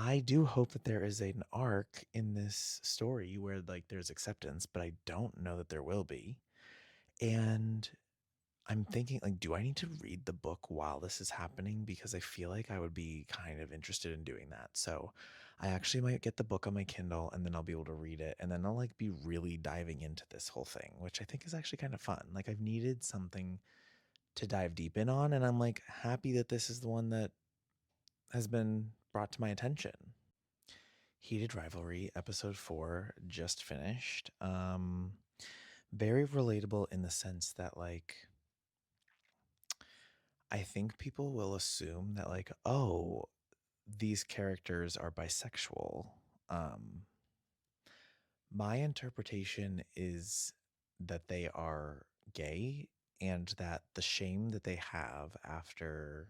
I do hope that there is an arc in this story where like there's acceptance, but I don't know that there will be. And I'm thinking like, do I need to read the book while this is happening? Because I feel like I would be kind of interested in doing that. So I actually might get the book on my Kindle and then I'll be able to read it. And then I'll like be really diving into this whole thing, which I think is actually kind of fun. Like I've needed something to dive deep in on. And I'm like happy that this is the one that has been brought to my attention. Heated Rivalry episode 4 just finished. Very relatable in the sense that like I think people will assume that like, oh, these characters are bisexual. Um my interpretation is that they are gay and that the shame that they have after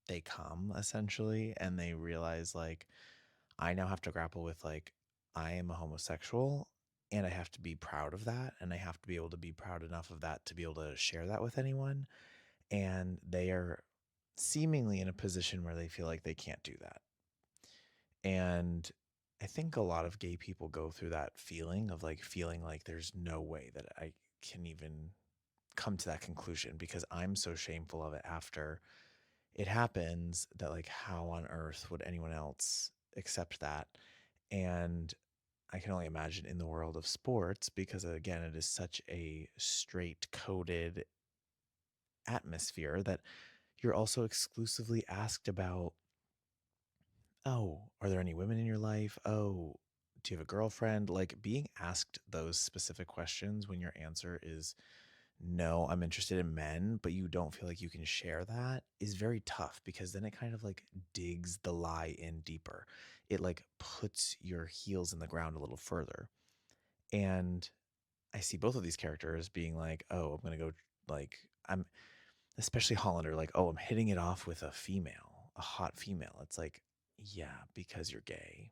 they come essentially and they realize like I now have to grapple with like I am a homosexual and I have to be proud of that and I have to be able to be proud enough of that to be able to share that with anyone, and they are seemingly in a position where they feel like they can't do that. And I think a lot of gay people go through that feeling of like feeling like there's no way that I can even come to that conclusion because I'm so shameful of it after it happens that like how on earth would anyone else accept that? And I can only imagine in the world of sports because again it is such a straight coded atmosphere that you're also exclusively asked about, oh, are there any women in your life? Oh, do you have a girlfriend? Like being asked those specific questions when your answer is no, I'm interested in men, but you don't feel like you can share that is very tough because then it kind of like digs the lie in deeper. It like puts your heels in the ground a little further. And I see both of these characters being like, oh, I'm going to go like, I'm especially Hollander, like, oh, I'm hitting it off with a female, a hot female. It's like, yeah, because you're gay,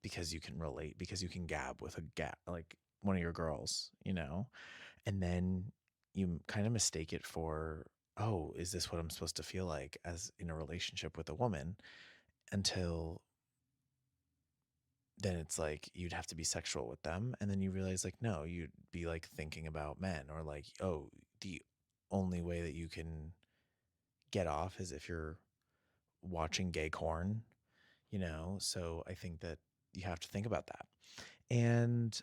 because you can relate, because you can gab with a gap, like one of your girls, you know? And then you kind of mistake it for, oh, is this what I'm supposed to feel like as in a relationship with a woman? Until then it's like you'd have to be sexual with them. And then you realize, like, no, you'd be like thinking about men, or like, oh, the only way that you can get off is if you're watching gay corn, you know? So I think that you have to think about that. And